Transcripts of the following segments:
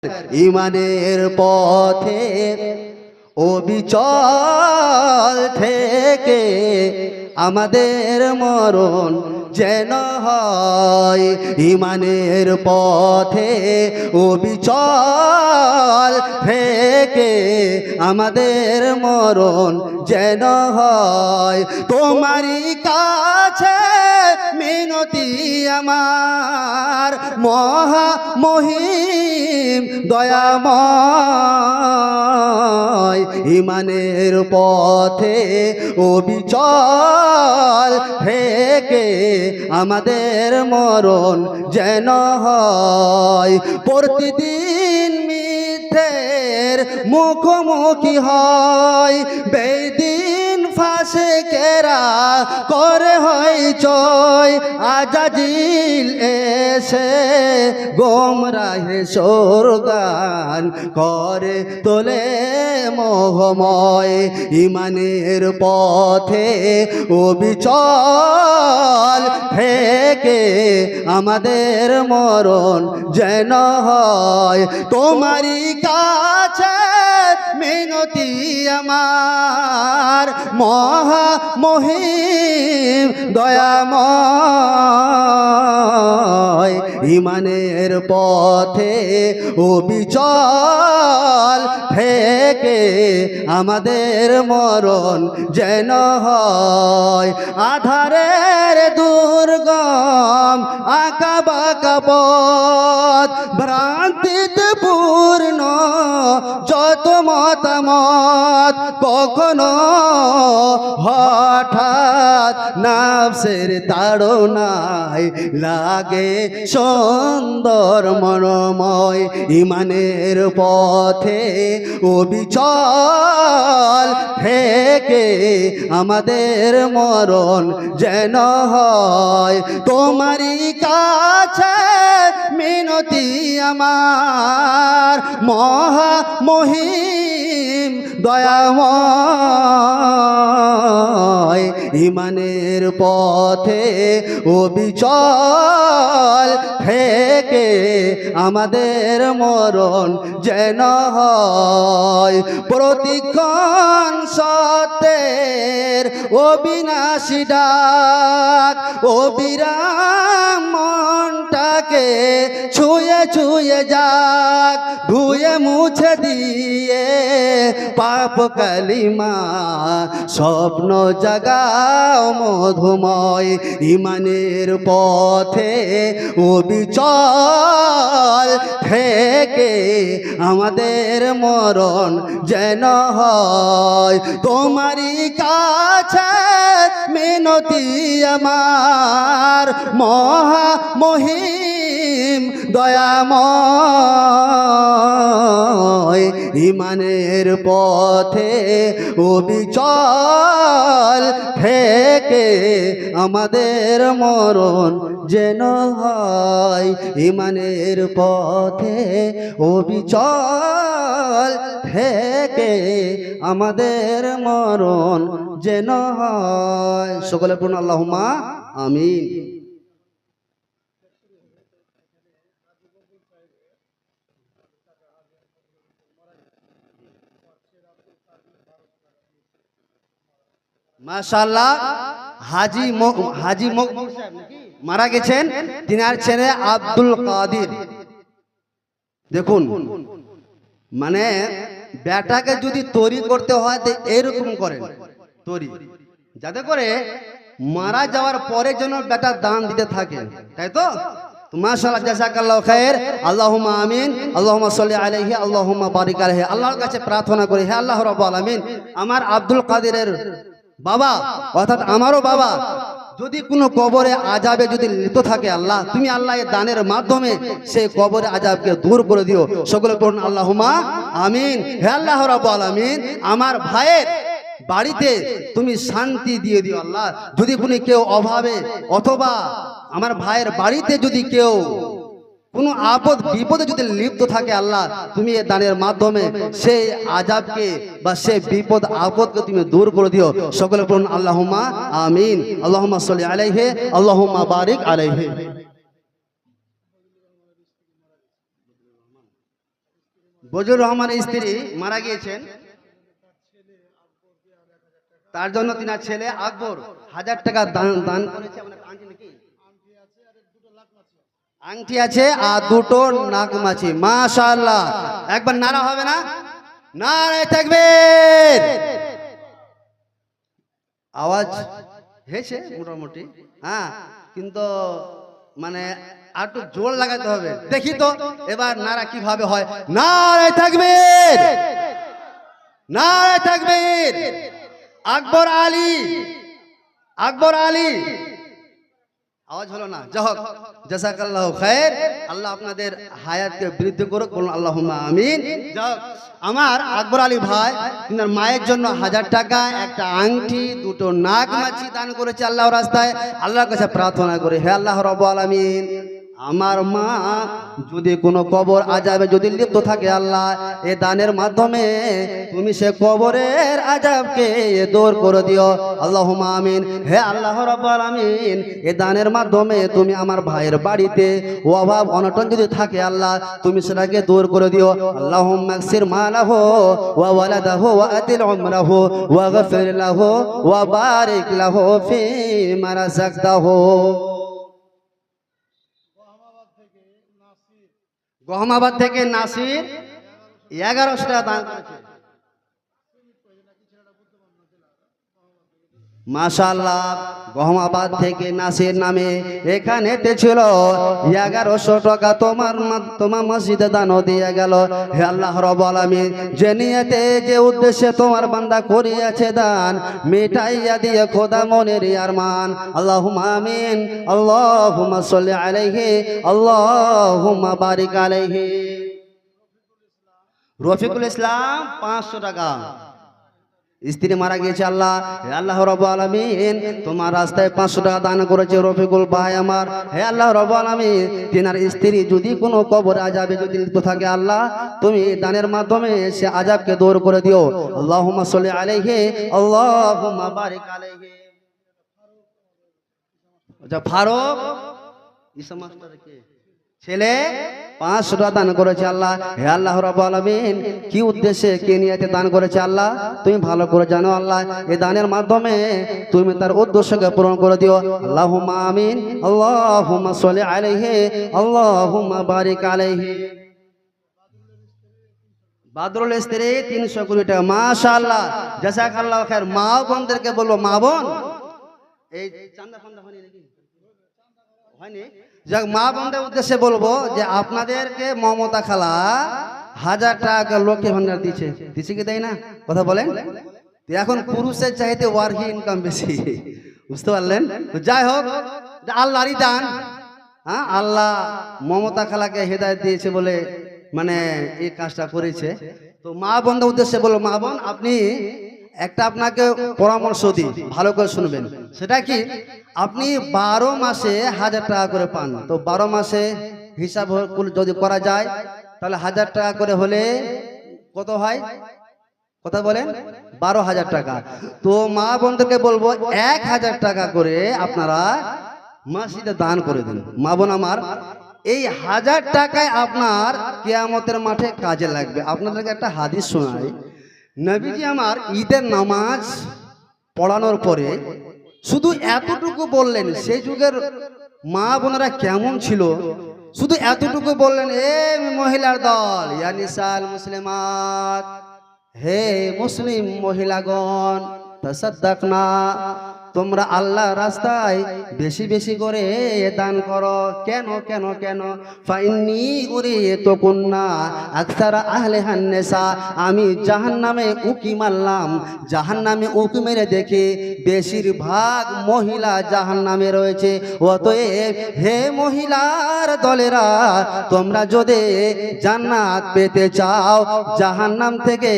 ইমানের পথে অবিচল থেকে আমাদের মরণ যেন হয়। ইমানের পথে অবিচল থেকে আমাদের মরণ যেন হয়। তোমারই কাছে মিনতি আমার মহিম দয়াময়। ইমানের পথে অবিচল থেকে আমাদের মরণ যেন হয়। প্রতিদিন মিথ্যের মুখোমুখি হয়, বেদিন ফাসেকেরা করে হইচই। আজাজিল এসে গোমরাহে সোরগান করে তোলে মোহময়। ইমানের পথে অবিচল থেকে আমাদের মরণ যেন হয়। তোমারই কাছে মিনতি আমার মহিম দয়াময়। ইমানের পথে অবিচল থেকে আমাদের মরণ যেন হয়। আধারের দুর্গম আঁকা বাঁকা পথ, ভ্রান্তিতে পূর্ণ যত মতামত, কখনো হঠাৎ নাফসের তাড়নায় লাগে সুন্দর মনোময়। ইমানের পথে অবিচল থেকে আমাদের মরণ যেন হয়। তোমারই কাছে মিনতি আমার মহিম দয়াময়। ইমানের পথে অবিচল থেকে আমাদের মরণ যেন হয়। প্রতিক্ষণ সত্যের অবিনাশী ডাক, অবিরাম মনটাকে ছুঁয়ে ছুঁয়ে যাক, ধুয়ে মুছে দিয়ে পাপ কালিমা স্বপ্ন জাগাও মধুময়। ইমানের পথে অবিচল থেকে আমাদের মরণ যেন হয়। তোমারই কাছে মিনতি আমার মহিম দয়াময়। ইমানের পথে অবিচল থেকে আমাদের মরণ যেন হয়। ইমানের পথে অবিচল থেকে আমাদের মরণ যেন হয়। সকলে পূর্ণ আল্লাহুম্মা আমিন। মাশাআল্লাহ, হাজি মারা গেছেন। তিনার ছেলে আব্দুল কাদির। দেখুন, মানে বেটাকে যদি তৈরি করতে হয় তো এরকম করেন তৈরি, যাতে করে মারা যাওয়ার পরে যেন বেটা দান দিতে থাকে, তাই তো? মাশাআল্লাহ, জাযাকাল্লাহু খায়ের। আল্লাহুম্মা আমিন। আল্লাহুম্মা সাল্লি আলাইহি, আল্লাহুম্মা বারিক আলাইহি। আল্লাহর কাছে প্রার্থনা করি, হে আল্লাহ রাব্বুল আলামিন, আমার আব্দুল কাদিরের বাবা অর্থাৎ আমারও বাবা যদি কোনো কবরে আযাবে যদি লিপ্ত থাকে, আল্লাহ তুমি আল্লাহ এর দানের মাধ্যমে সেই কবরে আযাবকে দূর করে দিও। সকলে বলুন আল্লাহুম্মা আমিন। হে আল্লাহ রাব্বুল আলামিন, আমার ভাইয়ের বাড়িতে তুমি শান্তি দিয়ে দিও আল্লাহ। যদি কোনো কেউ অভাবে অথবা আমার ভাইয়ের বাড়িতে যদি কেউ কোনো আপদ বিপদে যদি লিপ্ত থাকে, আল্লাহ তুমি এই দানের মাধ্যমে সেই আযাবকে বা সেই বিপদ আপদকে তুমি দূর করে দিও। সকলে বলুন আল্লাহুম্মা আমিন। আল্লাহুম্মা সাল্লি আলাইহি, আল্লাহুম্মা বারিক আলাইহি। বজলুর রহমানের স্ত্রী মারা গিয়েছেন, তার জন্য তিনার ছেলে আকবর 1000 টাকা দান করেছে। আংটি আছে আর দুটো নাগমাছি। মাশাআল্লাহ, একবার নারা হবে না? নারে তাকবীর। আওয়াজ হয়েছে মোটামুটি, হ্যাঁ, কিন্তু মানে আর একটু জোর লাগাতে হবে। দেখি তো এবার নারা কিভাবে হয়। নারে তাকবীর, নারে তাকবীর। আকবর আলী, আকবর আলী। আওয়াজ হলো না, যাই হোক, জাযাকাল্লাহু খায়র। আল্লাহ আপনাদের হায়াতকে বৃদ্ধি করুক, বলুন আল্লাহুম্মা আমিন। যাই হোক, আমার আকবর আলী ভাই তিনার মায়ের জন্য 1000 টাকা, একটা আংটি, দুটো নাগমাছি দান করেছে আল্লাহর রাস্তায়। আল্লাহর কাছে প্রার্থনা করে, হে আল্লাহ রাব্বুল আলামিন, আমার মা যদি কোনো কবর আযাবে যদি লিপ্ত থাকে, আল্লাহ এই দানের মাধ্যমে তুমি সে কবরের আযাবকে দূর করে দিও, আল্লাহুম্মা আমিন। হে আল্লাহ রাব্বুল আলামিন, এই দানের মাধ্যমে তুমি আমার ভাইয়ের বাড়িতে অভাব অনটন যদি থাকে, আল্লাহ তুমি সেটাকে দূর করে দিও। আল্লাহুম্মা আকসির মালাহু ওয়া ওয়ালাদাহু ওয়া আতিল উমরাহু ওয়া গফির লাহু ওয়া বারিক লাহু ফীমা রাযাকতাহু। গহমাবাদ থেকে নাসির 1100 টাকা দান করেছে। মাশাআল্লাহ, গহমাবাদ থেকে নাসির নামে এখানেতে ছিল 1100 টাকা তোমার মসজিদে দান দিয়ে গেল। হে আল্লাহ রাব্বুল আলামিন, যে নিয়তে যে উদ্দেশ্যে তোমার বান্দা করিয়াছে দান, মিটাইয়া দিয়ে খোদা মনের আরমান। আল্লাহুম্মা আমিন। আল্লাহুম্মা সাল্লি আলাইহি, আল্লাহুম্মা বারিক আলাইহি। রফিকুল ইসলাম 500 টাকা। স্ত্রী মারা গিয়েছে, আল্লাহ হে আল্লাহ রাব্বুল আলামিন, তোমার রাস্তায় 500 টাকা দান করেছে রফিকুল ভাই আমার। হে আল্লাহ রাব্বুল আলামিন, তিনার স্ত্রী যদি কোনো কবর আযাবে যদি লিপ্ত থাকে, আল্লাহ তুমি দানের মাধ্যমে সে আযাবকে দূর করে দিও। আল্লাহুম্মা সাল্লি আলাইহি, আল্লাহুম্মা বারিক আলাইহি। আচ্ছা, ফারুক ঈসা মাস্টার কে ছেলে 500 টাকা দান করেছে, আল্লাহ হে আল্লাহ রাব্বুল আলামিন, কি উদ্দেশ্যে কে নিয়তে দান করেছে, আল্লাহ তুমি ভালো করে জানো। আল্লাহ এই দানের মাধ্যমে তুমি তার উদ্দেশ্যকে পূরণ করে দিও। আল্লাহুম্মা আমিন। আল্লাহুম্মা সাল্লি আলাইহি, আল্লাহুম্মা বারিক আলাইহি। বাদরুল স্ত্রী 320 টাকা। মাশাআল্লাহ, জাযাকাল্লাহু খায়র। মা বোনদেরকে বলবো, মা বোন এই চাঁদা ফান্দা হয়নি নাকি? হয়নি? যাক, মা বোনদের উদ্দেশ্যে বলবো যে আপনাদেরকে মমতা খালা 1000 টাকা লক্ষ্মী ভান্ডার দিচ্ছে, দিচ্ছে কি দেয় না? কথা বলেন। এখন পুরুষের চাইতে ওয়ার্কিং ইনকাম বেশি, বুঝতে পারলেন? তো যাই হোক, আল্লাহরই দান। হ্যাঁ, আল্লাহ মমতা খালাকে হেদায়েত দিয়েছে বলে মানে এই কাজটা করেছে। তো মা বোনদের উদ্দেশ্যে বলবো, মা বোন আপনি একটা আপনাকে পরামর্শ দিই, ভালো করে শুনবেন। সেটা কি, আপনি 12 মাসে 1000 টাকা করে পান। তো 12 মাসে হিসাব যদি করা যায়, তাহলে 1000 টাকা করে হলে কত হয়? কথা বলেন, 12,000 টাকা। তো মা বোনদেরকে বলবো 1000 টাকা করে আপনারা মসজিদে দান করে দিন। মা বোন আমার, এই 1000 টাকায় আপনার কিয়ামতের মাঠে কাজে লাগবে। আপনাদেরকে একটা হাদিস শোনাই। নবীজি আমার ঈদের নামাজ পড়ানোর পরে শুধু এতটুকু বললেন, সেই যুগের মা বোনেরা কেমন ছিল, শুধু এতটুকু বললেন, এ মহিলার দল, ইয়া নিসাল মুসলিমাত, হে মুসলিম মহিলাগণ, তাসাদ্দাকনা, তোমরা আল্লাহর রাস্তায় বেশি বেশি করে দান করো। কেন কেন কেন? ফাইন্নী উরিতুকুন্না আকসারা আহলিহান নিসা, আমি জাহান্নামে উকি মারলাম, জাহান্নামে উকি মেরে দেখি বেশিরভাগ মহিলা জাহান্নামে রয়েছে। অতএব হে মহিলার দলেরা, তোমরা যদি জান্নাত পেতে চাও, জাহান্নাম থেকে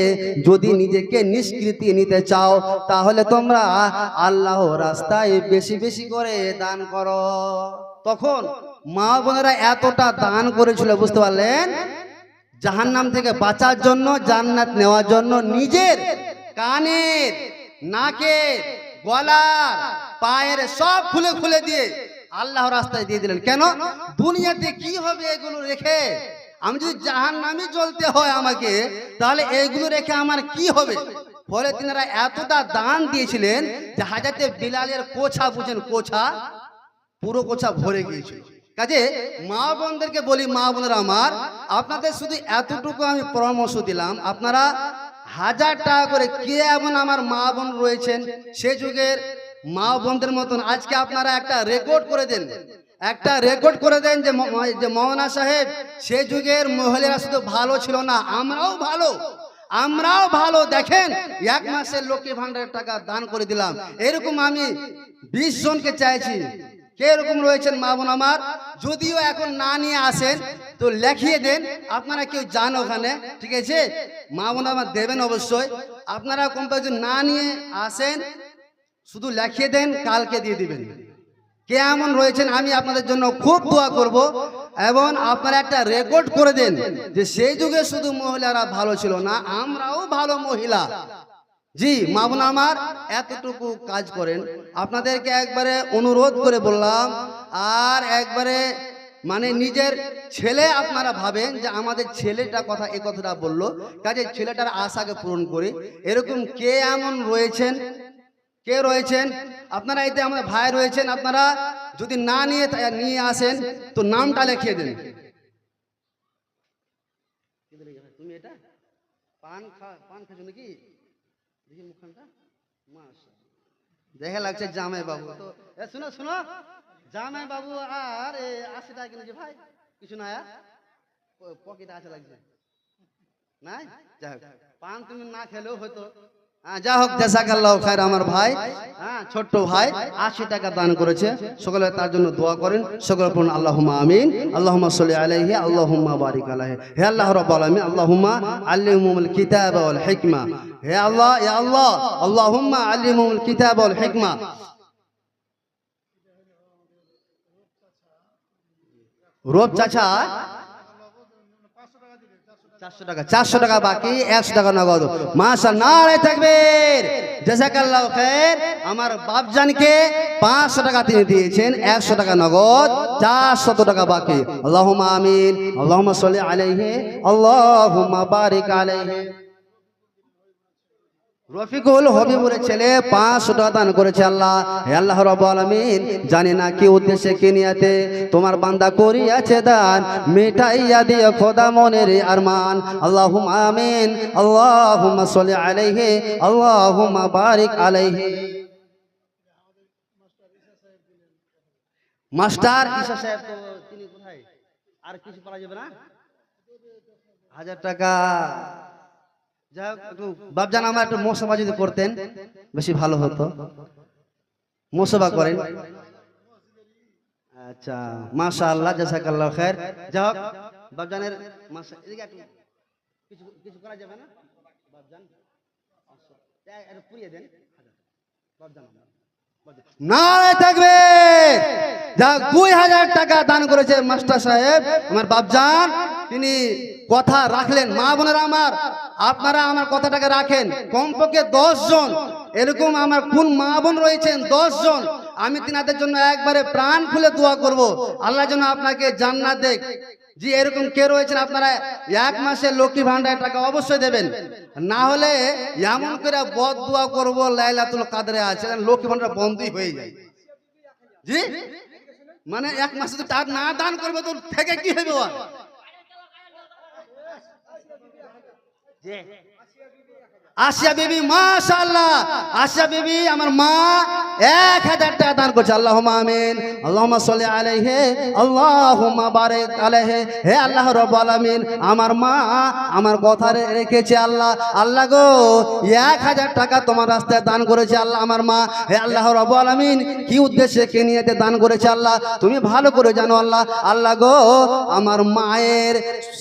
যদি নিজেকে নিষ্কৃতি নিতে চাও, তাহলে তোমরা আল্লাহ রাস্তায় বেশি বেশি করে দান করো। তখন মা বোনেরা এতটা দান করেছিল, বুঝতে পারলেন? জাহান্নাম থেকে বাঁচার জন্য, জান্নাত নেওয়ার জন্য নিজের কানের, নাকের, গলার, পায়ের সব খুলে খুলে দিয়ে আল্লাহ রাস্তায় দিয়ে দিলেন। কেন? দুনিয়াতে কি হবে এগুলো রেখে? আমি যদি জাহান্নামে জ্বলতে হয় আমাকে, তাহলে এইগুলো রেখে আমার কি হবে? ফলে তিনারা এতটা দান দিয়েছিলেন যে হাজরতে বিলালের কোছা, বুঝেন কোছা, পুরো কোছা ভরে গিয়েছিল। কাজে মা বোনদেরকে বলি, মা বোনেরা আমার, আপনাদের শুধু এতটুকু আমি পরামর্শ দিলাম, আপনারা 1000 টাকা করে, কে এমন আমার মা বোন রয়েছেন সে যুগের মা বোনদের মতন আজকে আপনারা একটা রেকর্ড করে দেন, একটা রেকর্ড করে দেন যে মৌলানা সাহেব সে যুগের মহিলারা শুধু ভালো ছিল না, আমরাও ভালো দেখেন 1 মাসের লক্ষ্মী ভান্ডারের টাকা দান করে দিলাম। এরকম আমি 20 জনকে চাইছি। কে এরকম রয়েছেন মা বোন আমার? যদিও এখন না নিয়ে আসেন তো লিখিয়ে দেন, আপনারা কেউ যান ওখানে, ঠিক আছে? মা বোন আমার দেবেন অবশ্যই। আপনারা কোম্পানি না নিয়ে আসেন, শুধু লিখিয়ে দেন, কালকে দিয়ে দিবেন। কে এমন রয়েছেন আমি আপনাদের জন্য খুব দোয়া করব, এবং আপনারা একটা রেকর্ড করে দেন যে সেই যুগে শুধু মহিলারা ভালো ছিল না, আমরাও ভালো মহিলা। জি মা বোন আমার, এতটুকু কাজ করেন। আপনাদেরকে একবারে অনুরোধ করে বললাম, আর একবারে মানে নিজের ছেলে আপনারা ভাবেন যে আমাদের ছেলেটা কথা এই কথাটা বললো, কাজে ছেলেটার আশাকে পূরণ করি। এরকম কে এমন রয়েছেন, কে রয়েছেন? আপনারা এতে আমাদের ভাই রয়েছেন, আপনারা যদি না নিয়ে আসেন তো নামটা লিখিয়ে দেন। তুমি এটা পান খাচ্ছ নাকি? দেখি মুখখানটা, দেখে লাগছে জামাই বাবু। তো শুনো শুনো, জামাই বাবু আর 80 টাকা কিনেছে ভাই, কিছু না, পকেটে আছে লাগছে না। যাই হোক, পান তুমি না খেলেও হয়তো। যা হোক, জাযাকাল্লাহু খায়র। আমার ভাই, ছোট্ট ভাই 80 টাকা দান করেছে, সকলে তার জন্য দোয়া করেন। সকলে পড়ুন আল্লাহুম্মা আমিন, আল্লাহুম্মা সাল্লি আলাইহি, আল্লাহুম্মা বারিক আলাইহি। হে আল্লাহ রাব্বুল আলামিন, আল্লাহুম্মা আল্লিমহুমুল কিতাবা ওয়াল হিকমা। হে আল্লাহ, ইয়া আল্লাহ, আল্লাহুম্মা আল্লিমহুমুল কিতাবা ওয়াল হিকমা। রব চাচা 400 টাকা বাকি, 100 টাকা নগদ। মাশাআল্লাহ, নারে তাকবীর, জাযাকাল্লাহু খায়র। আমার বাপজানকে 500 টাকা তিনি দিয়েছেন, 100 টাকা নগদ, 400 টাকা বাকি। আল্লাহুম্মা আমিন, আল্লাহুম্মা সাল্লি আলাইহি, আল্লাহুম্মা বারিক আলাইহি। রফিকুল হবিবুরের ছেলে 500 টাকা দান করেছে। আল্লাহ, হে আল্লাহ রাব্বুল আলামিন, জানি না কি উদ্দেশ্যে কি নিয়াতে তোমার বান্দা করিয়াছে দান, মিটাইয়া দিয়ে খোদা মনের আরমান। আল্লাহুম্মা আমিন, আল্লাহুম্মা সাল্লি আলাইহি, আল্লাহুম্মা বারিক আলাইহি। মাস্টার ঈশা সাহেব তো তিনি কোথায়? আর কিছু পাওয়া যাবে না? 1000 টাকা। যাই হোক, একটু বাপজান আমার একটু মোসবা যদি করতেন বেশি ভালো হতো। মোসবা করেন। আচ্ছা, মাশাআল্লাহ, জাযাকাল্লাহু খায়র। যাই হোক, বাপজানের এদিকে একটু কিছু করা যাবে না? বাপজান একটু পুড়িয়ে দেন। বাপজান নারে তাকবীর। যাক, 2000 টাকা দান করেছে মাস্টার সাহেব, আমার বাপজান। তিনি কথা রাখলেন। মা বোনেরা আমার, আপনারা আমার কথাটাকে রাখেন। কমপক্ষে 10 জন এরকম আমার কোন মা বোন রয়েছেন, 10 জন, আমি তিনাদের জন্য একবারে প্রাণ খুলে দোয়া করব, আল্লাহ যেন আপনাকে জান্নাত দেখ। জি, এরকম কে রয়েছেন আপনারা 1 মাসের লক্ষ্মী ভান্ডারের টাকা অবশ্যই দেবেন, না হলে এমন করে বদ দোয়া করবো লাইলাতুল কাদরে আছে, লক্ষ্মী ভান্ডার বন্ধই হয়ে যায়। জি, মানে 1 মাসে তো টাকা না দান করবে তো থেকে কি হবে? आसिया बीबी माशाअल्लाह, आसिया बीबी আমার মা 1000 টাকা দান করছে। আল্লাহুম্মা আমিন, আল্লাহুম্মা সাল্লি আলাইহি, আল্লাহুম্মা বারিক আলাইহি। হে আল্লাহ রাব্বুল আলামিন, আমার মা আমার কথা রেখেছে। আল্লাহ, আল্লাহ গো, 1000 টাকা তোমার রাস্তায় দান করেছে। আল্লাহ, আমার মা, হে আল্লাহ রাব্বুল আলামিন, কি উদ্দেশ্যে কি নিয়তে দান করেছে আল্লাহ তুমি ভালো করে জানো। আল্লাহ, আল্লাহ গো, আমার মায়ের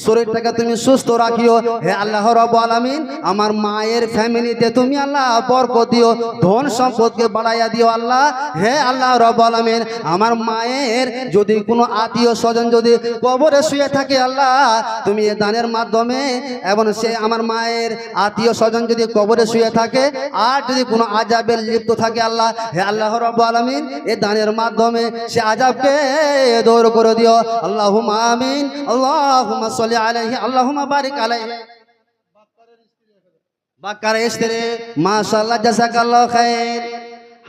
শরীরটাকে তুমি সুস্থ রাখিও। হে আল্লাহ রাব্বুল রাব্বুল আলামিন আমার মায়ের ফ্যামিলিতে তুমি আল্লাহ বরকত দিও, ধন সম্পদকে বাড়াইয়া দিও আল্লাহ। হে আল্লাহ রাব্বুল আলামিন আমার মায়ের যদি কোনো আত্মীয় স্বজন যদি কবরে শুয়ে থাকে আল্লাহ, তুমি এই দানের মাধ্যমে এবং সে আমার মায়ের আত্মীয় স্বজন যদি কবরে শুয়ে থাকে আর যদি কোনো আযাবে লিপ্ত থাকে আল্লাহ, হে আল্লাহ রাব্বুল আলামিন এই দানের মাধ্যমে সে আযাবকে দূর করে দিও। আল্লাহুম্মা আমিন। আল্লাহুম্মা সাল্লি আলাইহি আল্লাহুম্মা বারিক আলাইহি। বাক্কার স্ত্রী মাশাআল্লাহ জাযাকাল্লাহু খাইর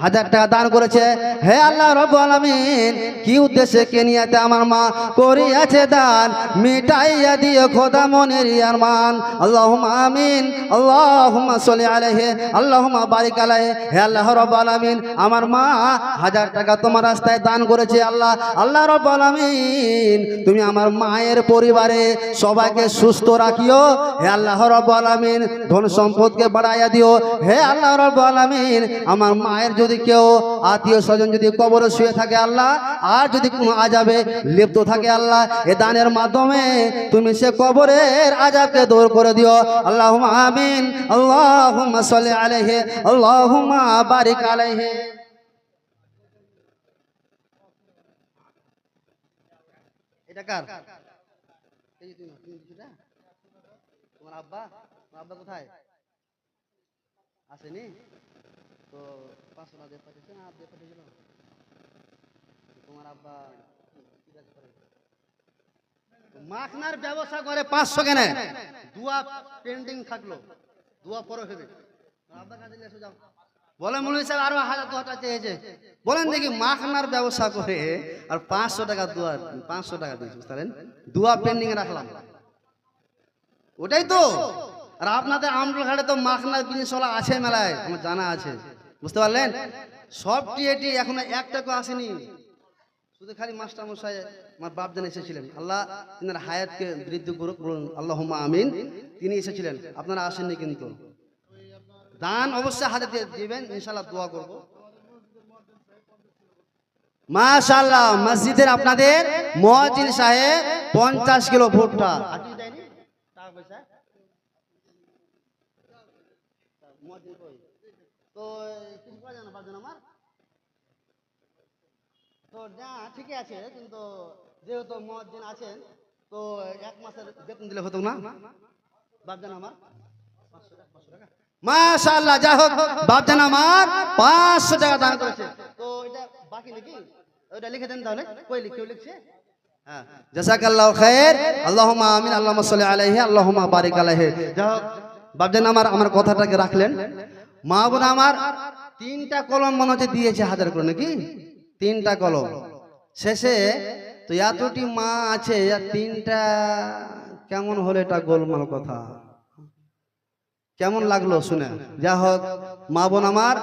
1000 টাকা দান করেছে। হে আল্লাহ রাব্বুল আলামিন কি উদ্দেশ্যে কে নিয়াতে আমার মা করিয়াছে দান, মিটাইয়া দিও খোদা মনের আরমান। আল্লাহুম্মা আমিন। আল্লাহুম্মা সাল্লি আলাইহি আল্লাহুম্মা বারিক আলাইহি। হে আল্লাহ রাব্বুল আলামিন আমার মা 1000 টাকা তোমার রাস্তায় দান করেছে আল্লাহ। আল্লাহ রাব্বুল আলামিন তুমি আমার মায়ের পরিবারে সবাইকে সুস্থ রাখিও। হে আল্লাহ রাব্বুল আলামিন ধন সম্পদকে বাড়াইয়া দিও। হে আল্লাহ রাব্বুল আলামিন আমার মায়ের যদি কেউ আত্মীয় স্বজন যদি কবরে শুয়ে থাকে আল্লাহ আর যদি কোনো আযাবে লিপ্ত থাকে আল্লাহ, এ দানের মাধ্যমে তুমি সে কবরের আযাবকে দূর করে দিও। আল্লাহুম্মা আমিন। আল্লাহুম্মা সাল্লি আলাইহি আল্লাহুম্মা বারিক আলাইহি। এটা কার? এই যে তুমি কিছুটা তোমার আব্বা, তোমার আব্বা কোথায় আসেনি? তো 500 টাকা দিয়ে পাঠিয়েছে না দিয়ে পাঠিয়েছিল? তোমার আব্বা কি কাজ করে? মাখনার ব্যবসা করে 500 কেন? দুয়া পেন্ডিং থাকলো, দুয়া পরে হবে। আব্বা কাছে নিয়ে এসে যাও। বলে মৌলভী সাহেব আরো 1000 টাকা চেয়েছে। বলেন দেখি মাখনার ব্যবসা করে আর 500 টাকা দুয়া 500 টাকা দিয়েছে বুঝলেন? দুয়া পেন্ডিং এ রাখলাম। ওটাই তো। আর আপনাদের আমরুলঘাটে তো মাখনার বিজনেসওয়ালা আছে মেলায়, আমার জানা আছে, বুঝতে পারলেন? সব টিএটি এখনো একটাকে আসেনি, শুধু খালি মাস্টার মশাই আমার বাপ জান এসেছিলেন। আল্লাহ তিনার হায়াতকে বৃদ্ধি করুক, বলুন আল্লাহুম্মা আমিন। তিনি এসেছিলেন, আপনারা আসেননি কিন্তু। দান অবশ্যই হাতে দিয়ে দিবেন, ইনশাআল্লাহ দোয়া করব। মাশাআল্লাহ মসজিদের আপনাদের মুয়াজ্জিন সাহেব 50 কিলো ভুট্টা আটি দেয়নি টাকা পয়সা। তো কিছু করা যায় না বাজন আমার তো যা ঠিকই আছে, কিন্তু যেহেতু মুয়াজ্জিন আছেন তো 1 মাসের বেতন দিলে হতো না বাজন আমার? মাশাআল্লাহ যা হোক বাপজান আমার 500 টাকা দান করেছে। তো এটা বাকি নাকি? ওটা লিখে দেন তাহলে। কই কেউ লিখছে? হ্যাঁ জাযাকাল্লাহু খাইর। আল্লাহুম্মা আমিন। আল্লাহুম্মা সাল্লি আলাইহি আল্লাহুম্মা বারিক আলাইহি। যা হোক বাপজান আমার কথাটাকে রাখলেন। মা বোন আমার 3টা কলম মনে হচ্ছে দিয়েছে 1000 করে নাকি? 3টা কলম শেষে তো এতটি মা আছে, 3টা কেমন হলো? এটা গোলমাল কথা। কেমন লাগলো শুনে? যা হোক মা বোন আমার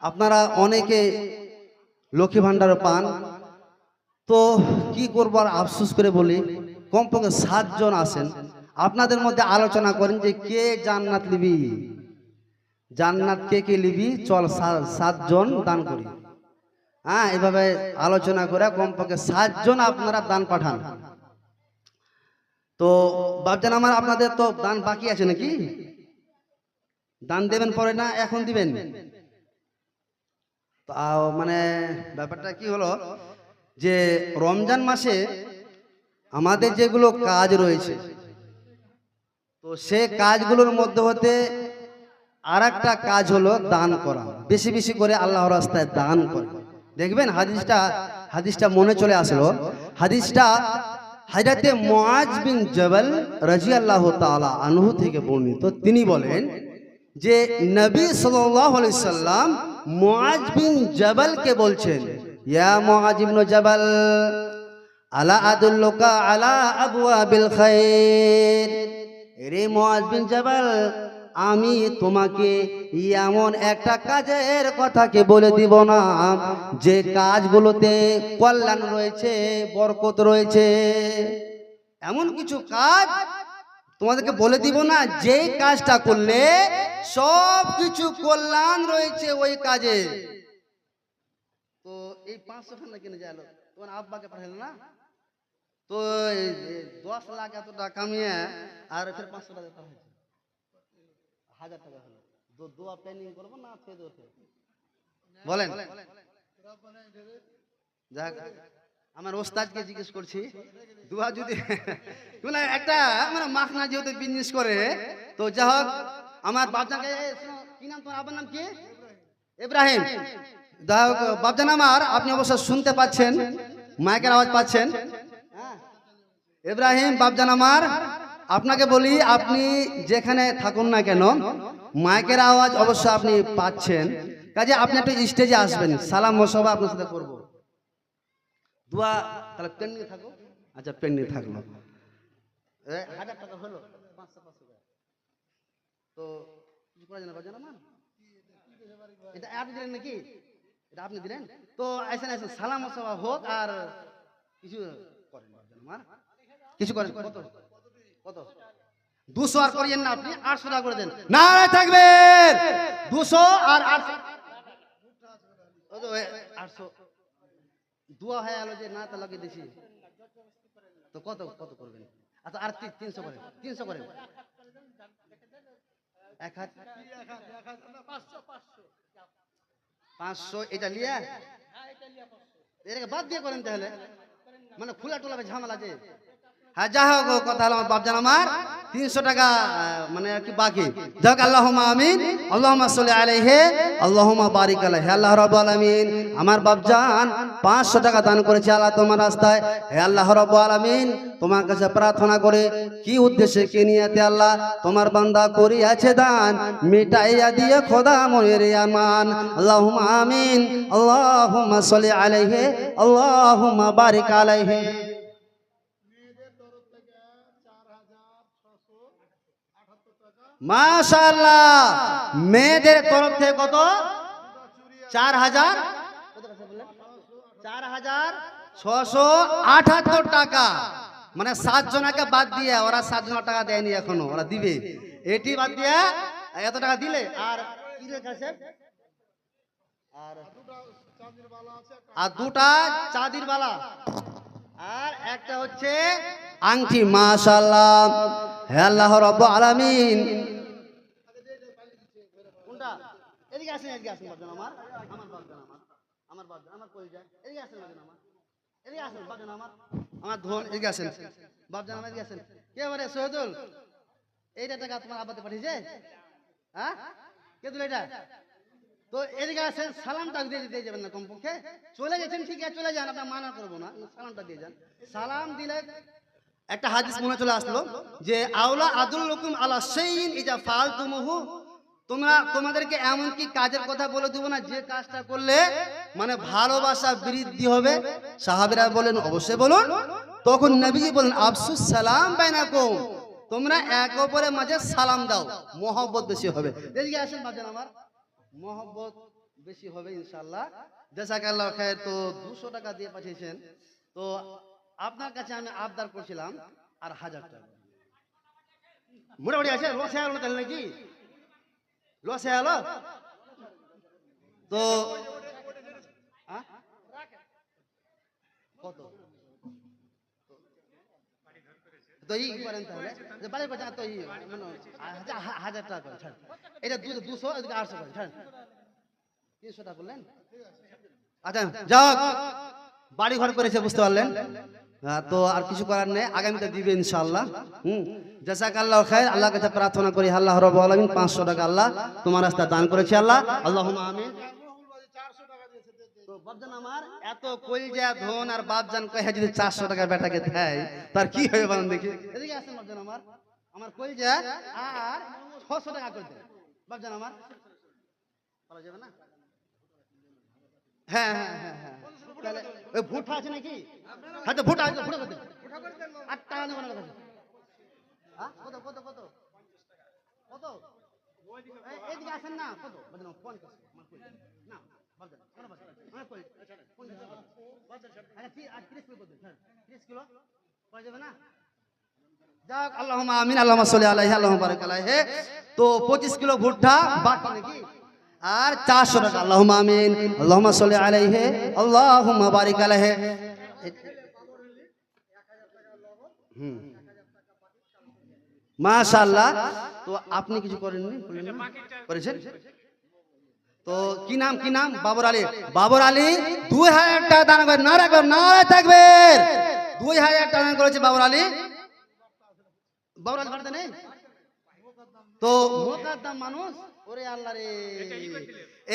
আপনারা অনেকে লক্ষ্মী ভান্ডার পান, তো কি করবো আর আফসোস করে বলি কমপক্ষে 7 জন আছেন। আপনাদের মধ্যে আলোচনা করেন যে কে জান্নাত লিবি, জান্নাত কে কে লিবি, চল 7 জন দান করি। হ্যাঁ এভাবে আলোচনা করে কমপক্ষে 7 জন আপনারা দান পাঠান। তো বাপজান আমার আপনাদের তো দান বাকি আছে নাকি? দান দেবেন পরে না এখন দিবেন? মানে ব্যাপারটা কি হলো যে রমজান মাসে আমাদের যেগুলো কাজ রয়েছে তো সে কাজগুলোর মধ্যে হতে আরেকটা কাজ হলো দান করা, বেশি বেশি করে আল্লাহর রাস্তায় দান করে। দেখবেন হাদিসটা মনে চলে আসলো। হাদিসটা হযরতে মুআজ বিন জবল রাদিয়াল্লাহু তাআলা আনহু থেকে বর্ণিত। তিনি বলেন যে নবী সাল্লাল্লাহু আলাইহি সাল্লাম মুআজ বিন জবলকে বলছেন, ইয়া মুআজ ইবনে জবল আলা আদুল্লুকা আলা আবওয়াবিল খায়র। রে মুআজ বিন জবল আমি তোমাকে এমন একটা কাজের কথাকে বলে দিব না যে কাজগুলোতে কল্যাণ রয়েছে, বরকত রয়েছে। এমন কিছু কাজ তোমাদেরকে বলে দিব না যে কাজটা করলে সব কিছু কল্যাণ রয়েছে ওই কাজে। তো এই 500 খানা কিনে গেল, তোমার আব্বাকে পাঠালো না তো 10 লাখ এত টাকা কামিয়ে আর ফের 500 টাকা পাঠাচ্ছে। 1000 টাকা হলো। দোয়া পেন্ডিং করবো না ফেদ ওঠে বলেন। যাক আমার ওস্তাদকে জিজ্ঞেস করছি দোয়া যদি মানে একটা মানে মাখনা যেহেতু বিজনেস করে তো যা হোক আমার বাপজানকে কি নাম তোমার আবার নাম কি ইব্রাহিম যা হোক বাপজান আমার আপনি অবশ্য শুনতে পাচ্ছেন মাইকের আওয়াজ পাচ্ছেন ইব্রাহিম বাপজান আমার আপনাকে বলি আপনি যেখানে থাকুন না কেন মাইকের আওয়াজ অবশ্য আপনি পাচ্ছেন কাজে আপনি একটু স্টেজে আসবেন সালাম মোসাফা আপনার সাথে করবো দোয়া তাহলে পেন নিয়ে থাকো আচ্ছা পেন নিয়ে থাকলো 1000 টাকা হলো 500 টাকা তো কিছু করা যায় না বাজান আমার এটা আপনি দিলেন নাকি এটা আপনি দিলেন তো আইসেন আইসেন সালাম মোসাফা হোক আর কিছু করেন বাজান আমার কিছু করেন কত কত 200 আর করিয়েন না আপনি 800 টাকা করে দেন না থাকবেন 200 আর 800 দোয়া হয়ে গেল যে না তা লাগিয়ে দিছি তো কত কত করবেন আচ্ছা আর 300 করেন 300 করেন 500 এটা লিয়া এটাকে বাদ দিয়ে করেন তাহলে মানে খোলা টোলা ঝামেলা আছে হ্যাঁ যা হোক কথা হলো আমার বাপজান আমার 300 টাকা মানে আর কি বাকি যাক আল্লাহুম্মা আমিন আল্লাহুম্মা সাল্লি আলাইহি আল্লাহুম্মা বারিক আলাইহি আল্লাহ রাব্বুল আলামিন আমার বাপজান 500 টাকা দান করেছে আল্লাহ তোমার রাস্তায় হে আল্লাহ রাব্বুল আলামিন তোমার কাছে প্রার্থনা করে কি উদ্দেশ্যে কি নিয়তে আল্লাহ তোমার বান্দা করিয়াছে দান মিটাইয়া দিয়ে খোদা মনের আমান আল্লাহুম্মা আমিন আল্লাহুম্মা সাল্লি আলাইহি আল্লাহুম্মা বারিক আলাইহি মাশাআল্লাহ মেয়েদের তরফ থেকে কত 4000 4678 টাকা মানে 7 জনকে বাদ দিয়ে ওরা 7 জন টাকা দেয়নি এখনো ওরা দিবে এটি বাদ দিয়ে এত টাকা দিলে আর কিরে কাছে আর দুটা চাঁদির বালা আর একটা হচ্ছে আংটি মাশাআল্লাহ হে আল্লাহ রাব্বুল আলামিন কোনটা এদিকে আসেন বাপজান আমার বাপজান আমার কই যায় এদিকে আসেন বাপজান এদিকে আসেন বাপজান আমার ধন এদিকে আসেন বাপজান আমার এদিকে আসেন কে বলে সৈয়দুল এইটা টাকা তোমার আব্বাতে পাঠিয়েছে হ্যাঁ কে দিল এটা তো এদিকে আসেন সালামটা দিয়ে যাবেন না কমপক্ষে চলে গেছেন ঠিক আছে চলে যান আপনার মানা করবো না সালামটা দিয়ে যান সালাম দিলে একটা হাদিস মনে চলে আসলো যে আউলা আদুল্লুকুম আলা শাইইন ইজা ফাআলতুমুহু তোমাদেরকে এমন কি কাজের কথা বলে দেব না যে কাজটা করলে মানে ভালোবাসা বৃদ্ধি হবে সাহাবীরা বলেন অবশ্যই বলুন তখন নবীজি বলেন আফসুস সালাম বাইনাকুম তোমরা একে অপরের মাঝে সালাম দাও মহব্বত বেশি হবে এদিকে আসেন বাজান আমার মহব্বত বেশি হবে ইনশাআল্লাহ জাযাকাল্লাহু খায়র তো 200 টাকা দিয়ে পাঠিয়েছেন তো আপনার কাছে আমি আবদার করছিলাম আর 1000 টাকা মোটামুটি আছে লসে হলো তাহলে নাকি লসে হলো তো কত তো ই করেন তাহলে যে বাড়ি কথা তো ই মানে 1000 টাকা করেন এটা 200 এদিকে 800 করেন ছাড়েন 300 টাকা বললেন আচ্ছা যাও বাড়ি ঘর করেছে বুঝতে পারলেন তো আর কিছু করার নেই আগামীতে দিবে ইনশাআল্লাহ জাযাকাল্লাহু খায়র আল্লাহর কাছে প্রার্থনা করি আল্লাহ রাব্বুল আলামিন 500 টাকা আল্লাহ তোমার রাস্তায় দান করেছে আল্লাহ আল্লাহুম্মা আমিন তো বাপজান আমার এত কলজা ধন আর বাপজান কহে যদি 400 টাকা বেটাকে দেয় তার কি হবে বলেন দেখি এদিকে আসেন বাপজান আমার কলজা আর 600 টাকা করে দেন বাপজান আমার বলা যাবে না হ্যাঁ হ্যাঁ হ্যাঁ হ্যাঁ তাহলে ওই ভুট্টা আছে নাকি হ্যাঁ তো ভুট্টা আছে ভুট্টা কত 8 টাকা নেব না হ্যাঁ কত কত কত কত এদিকে আসেন না কত বাজান 50 না বাজান কোন বাজান আমার কই আচ্ছা 30 কিলো কত 30 কিলো পাওয়া যাবে না যাক আল্লাহুম্মা আমিন আল্লাহুম্মা সাল্লি আলাইহি আল্লাহুম্মা বারিক আলাইহি তো 25 কিলো ভুট্টা বাকি নাকি আর 400 টাকা আল্লাহুম্মা আমিন আল্লাহুম্মা সাল্লি আলাইহি আল্লাহুম্মা বারিক আলাইহি মাশাআল্লাহ। তো আপনি কিছু করেননি? করেছেন? তো কি নাম কি নাম? বাবর আলী। বাবর আলী 2000 টাকা দান করে, নারায় থাকবে। 2000 টাকা দান করেছে বাবর আলী। বাবর আলী বাড়িতে নেই তো মোকাদ্দাম মানুষ। ওরে আল্লাহ রে,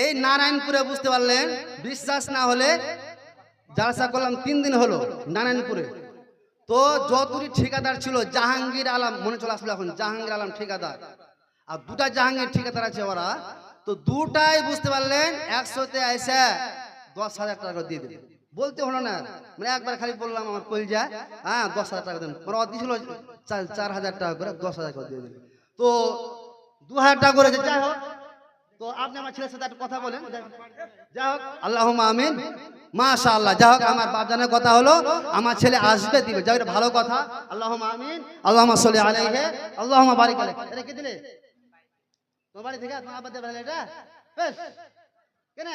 এই নারায়ণপুরে বুঝতে পারলেন। বিশ্বাস না হলে জালসা করলাম 3 দিন হলো নারায়ণপুরে। তো যতটি ঠিকাদার ছিল, জাহাঙ্গীর আলম মনে চলে আসলো এখন, জাহাঙ্গীর আলম ঠিকাদার, আর দুটা জাহাঙ্গীর ঠিকাদার আছে ওরা। তো দুটাই বুঝতে পারলেন 100তে এসে 10,000 টাকা দিয়ে দিল। বলতে হলো না, মানে একবার খালি বললাম আমার কলজা, হ্যাঁ 10,000 টাকা দেন। ওরা দিয়েছিল 4,000 টাকা করে, 10,000 করে দিয়ে দিল। তো 2,000 টাকা করেছে। যাই হোক, তো আপনি আমার ছেলের সাথে একটা কথা বলেন। যাই হোক, আল্লাহুম্মা আমিন। মাশাআল্লাহ। যাই হোক, আমার বাপজানের কথা হলো আমার ছেলে আসবে দিবে, যাই হোক, ভালো কথা। আল্লাহুম্মা আমিন, আল্লাহুম্মা সাল্লি আলাইহি, আল্লাহুম্মা বারিক আলাইহি। এটা কি দিলে? তোমার বাড়ি থেকে তোমার আব্বা দেবে এটা? বেশ, কেন?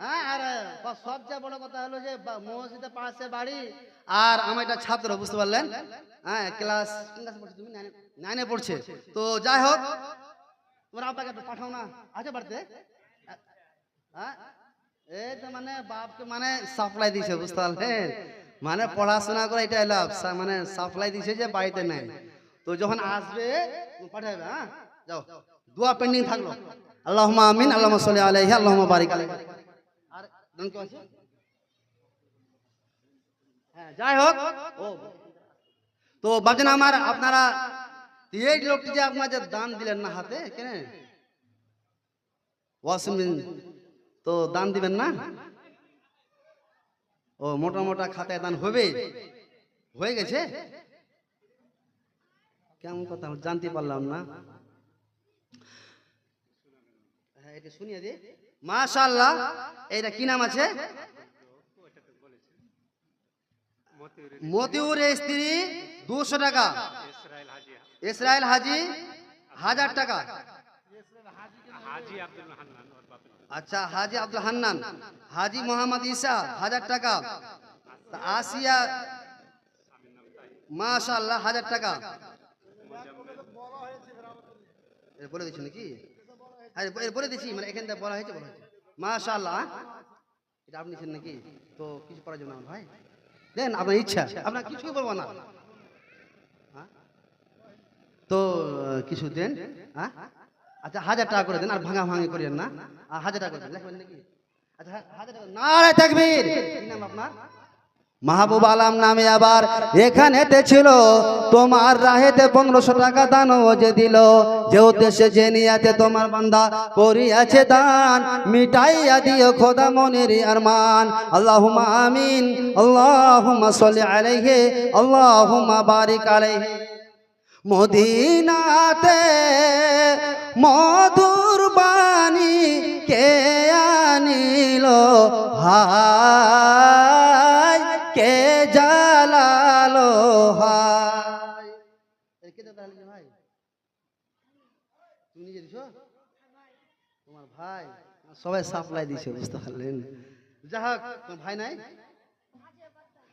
হ্যাঁ, আর সবচেয়ে বড় কথা হলো যে মসজিদের পাশে বাড়ি, আর আমার এটা ছাত্র, বুঝতে পারলেন? হ্যাঁ, ক্লাস 9-এ পড়ছে। তো যাই হোক, তোমার আব্বাকে একটু পাঠাও না, আছে বাড়িতে? হ্যাঁ, এই তো মানে বাপকে মানে সাপ্লাই দিছে, বুঝতে পারলেন? মানে পড়াশোনা করে এটা লাভ, মানে সাপ্লাই দিছে যে বাড়িতে নাই। তো যখন আসবে পাঠাবে। হ্যাঁ, যাও, দোয়া পেন্ডিং থাকলো। আল্লাহুম্মা আমিন, আল্লাহুম্মা সাল্লি আলাইহি, আল্লাহুম্মা বারিক আলাইহি। আর জন কি আছে? হ্যাঁ, যাই হোক, ও তো বাজেন আমার, আপনারা এই লোকটি যে আপনার যে দান দিলেন না হাতে, কেন ওয়াসিম, তো দান দিবেন না? ও মোটা মোটা খাতায় দান হবে, হয়ে গেছে? কেমন কথা জানতে পারলাম না। হ্যাঁ, এটা শুনিয়ে দি। মাশাআল্লাহ। এইটা কি নাম আছে? মতিউরের স্ত্রী 200 টাকা। ইসরায়েল হাজি 1000 টাকা। আচ্ছা, হাজি আব্দুল হান্নান। হাজি মোহাম্মদ ঈসা 1000 টাকা। আসিয়া মাশাআল্লাহ 1000 টাকা। বলে দিচ্ছি নাকি? বলে দিচ্ছি, মানে এখান থেকে বলা হয়েছে, মাশাআল্লাহ। এটা আপনি ছিলেন নাকি? তো কিছু করার জন্য ভাই দেন, আপনার ইচ্ছা, আপনার কিছুই বলবো না। তো কিছু দেন। হ্যাঁ, আচ্ছা 1000 টাকা করে দেন, আর ভাঙা ভাঙি করেন না। 1000 টাকা করে দেন, লিখবেন নাকি? আচ্ছা 1000 টাকা। নারে তাকবীর। কি নাম আপনার? মাহবুব আলম নামে। আবার এখানেতে ছিল তোমার রাহেতে 1500 টাকা দান ও যে দিল, যে উদ্দেশ্যে যে নিয়াতে তোমার বান্দা করিয়াছে দান, মিটাইয়া দিও খোদা মনের আরমান। আল্লাহুম্মা আমিন, আল্লাহুম্মা সাল্লি আলাইহি, আল্লাহুম্মা বারিক আলাইহি। মদিনাতে মধুর বাণী কে আনিল, হায় কে জালালো, হায়। কে জালালো ভাই? তুমি নিজে দিছো? তোমার ভাই সবাই সাপ্লাই দিছে, বুঝতে পারলেন? যাই হোক, তোমার ভাই নাই?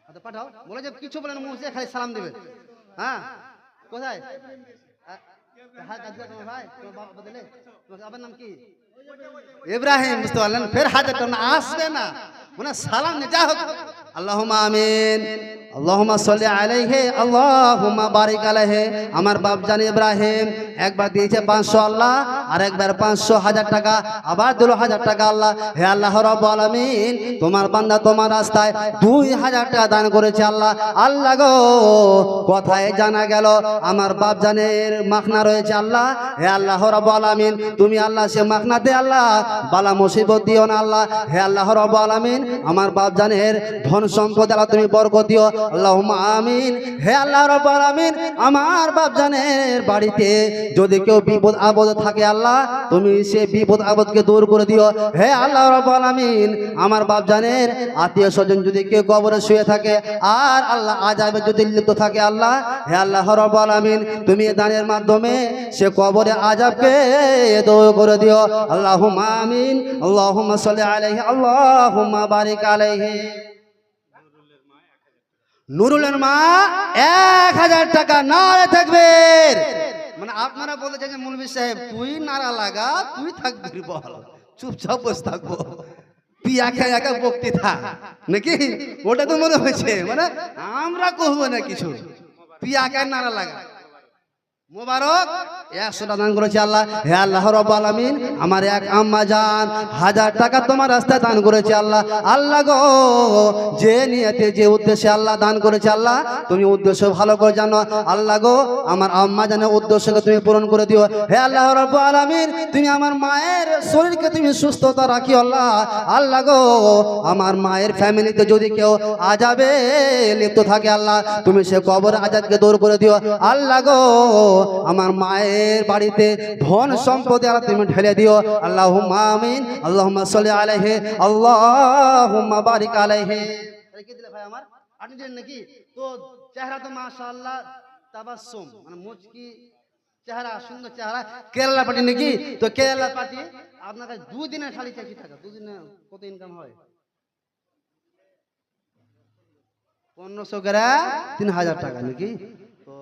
আচ্ছা পাঠাও, বলে যে কিছু বলেন, মুখে খালি সালাম দেবে। হ্যাঁ, কোথায়? নাম কি? ইব্রাহিম, বুঝতে পারলেন? ফের 1000 টাকা আসবে না, মানে সালাম নেই। যা হোক, আল্লাহুম্মা আমিন, আল্লাহুম্মা সাল্লি আলাইহি, আল্লাহুম্মা বারিক আলাইহি। আমার বাপ জান ইব্রাহিম একবার দিয়েছে 500 আল্লাহ, আর একবার 500 1000 টাকা, আবার দিল 1000 টাকা আল্লাহ। হে আল্লাহ রাব্বুল আলামিন, তোমার বান্দা তোমার রাস্তায় 2000 টাকা দান করেছে আল্লাহ। আল্লাহ গো, কথায় জানা গেল আমার বাপ জানের মাখনা রয়েছে আল্লাহ। হে আল্লাহ রাব্বুল আলামিন, তুমি আল্লাহ সে মাখনাতে আল্লাহ বালা মুসিবত দিও না আল্লাহ। হে আল্লাহ রাব্বুল আলামিন, আমার বাপ জানের ধন সম্পদ আল্লাহ তুমি বরকত দিও, আল্লাহুম্মা আমিন। হে আল্লাহ রাব্বুল আলামিন, আমার বাপ জানের বাড়িতে যদি কেউ বিপদ আপদ থাকে আল্লাহ, তুমি সে বিপদ আপদকে দূর করে দিও। হে আল্লাহ রাব্বুল আলামিন, আমার বাপ জানের আত্মীয় স্বজন যদি কেউ কবরে শুয়ে থাকে, আর আল্লাহ আযাবে যদি লিপ্ত থাকে আল্লাহ, হে আল্লাহ রাব্বুল আলামিন, তুমি দানের মাধ্যমে সে কবরে আযাবকে দূর করে দিও, আল্লাহুম্মা আমিন, আল্লাহুম্মা সাল্লি আলাইহি, আল্লাহুম্মা বারিক আলাইহি। নুরুলের মা 1000 টাকা নারে থাকবে। মানে আপনারা বলেছেন যে মৌলভী সাহেব তুই নারা লাগা, তুই থাকবি বল, চুপচাপ বসে থাকবো, তুই একা একা বক্তৃতা নাকি, ওটা তো মনে হয়েছে মানে আমরা কহবো না কিছু, তুই একা নারা লাগা। মুবারক 100 টাকা দান করেছে আল্লাহ। হে আল্লাহ রাব্বুল আলামিন, আমার এক আম্মা জান 1000 টাকা তোমার রাস্তায় দান করেছে আল্লাহ। আল্লাহ গো, যে নিয়তে যে উদ্দেশ্যে আল্লাহ দান করেছে আল্লাহ, তুমি উদ্দেশ্য ভালো করে জানো আল্লাহ গো। আমার আম্মা জানের উদ্দেশ্যকে তুমি পূরণ করে দিও। হে আল্লাহ রাব্বুল আলামিন, তুমি আমার মায়ের শরীরকে তুমি সুস্থতা রাখি আল্লাহ। আল্লাহ গো, আমার মায়ের ফ্যামিলিতে যদি কেউ আযাবে লিপ্ত থাকে আল্লাহ, তুমি সে কবর আযাবকে দূর করে দিও আল্লাহ গো। আমার মায়ের বাড়িতে ধন সম্পদে আল্লাহ তুমি ঢেলে দিও আল্লাহুম্মা আমিন। আল্লাহুম্মা সাল্লি আলাইহি, আল্লাহুম্মা বারিক আলাইহি। কি দিলে ভাই আমার আপনি দিলেন নাকি? তো চেহারা তো মাশাআল্লাহ তাবাসসুম, মানে মুচকি চেহারা, সুন্দর চেহারা, কেরালা পার্টি নাকি? তো কেরালা পার্টি আপনার কাছে 2 দিনের শাড়ি চাই টাকা, 2 দিনে কত ইনকাম হয়? 1500 করে 3000 টাকা নাকি? তো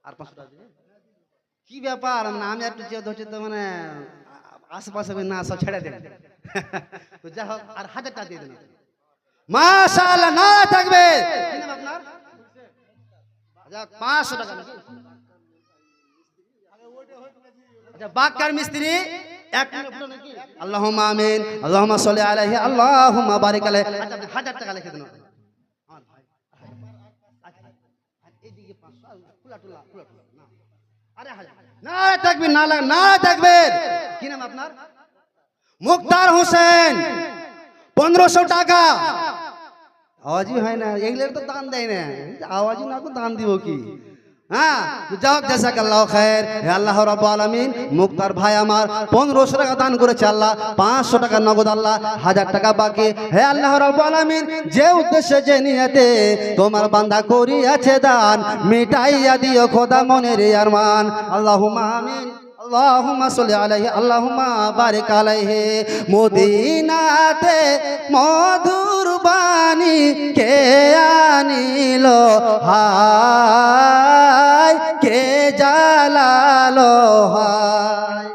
আর 500 টাকা দিবে। কি ব্যাপার, মানে আমি একটু যে ধরছি তো মানে আশেপাশে না সব ছেড়ে দেন। তো যা হোক আর 1000 টাকা দিয়ে দেন মাশাআল্লাহ, না থাকবে। কি নাম আপনার? আচ্ছা 500 টাকা নাকি? আচ্ছা বাক্কার মিস্ত্রি এক মিনিট নাকি? আল্লাহুম্মা আমিন, আল্লাহুম্মা সাল্লি আলাইহি, আল্লাহুম্মা বারিক আলাইহি। আচ্ছা আপনি 1000 টাকা লিখে দেন আমার ভাই। আচ্ছা এইদিকে 500 ফুলা টুলা না। আরে না থাকবে, না লাগে না থাকবে। কি নাম আপনার? মুক্তার হোসেন, 1500 টাকা। আওয়াজই হয় না, এগুলোর তো দান দেয় না, আওয়াজই না তো দান দিব কি? হ্যাঁ যাও, জাযাকাল্লাহু খায়ের। হে আল্লাহ রাব্বুল আলামিন, মুক্তার ভাই আমার 1500 টাকা দান করেছে আল্লাহ, 500 টাকা নগদ আল্লাহ, 1000 টাকা বাকি। হে আল্লাহ রাব্বুল আলামিন, যে উদ্দেশ্যে যে নিয়তে তোমার বান্দা করিয়াছে দান, মিটাইয়া দিও খোদা মনের আরমান। আল্লাহুম্মা আমিন, আল্লাহুম্মা সাল্লি আলাইহি, আল্লাহুম্মা বারিক আলাইহি। মদিনাতে মধুর বাণী কে আনিল হায়, কে জালালো হায়।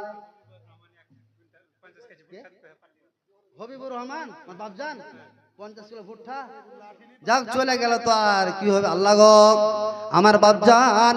হবিবুর রহমান বাপজান 50 কিলো ভুট্টা যাক চলে গেল, তো আর কি হবে আল্লাহ গো। আমার বাপজান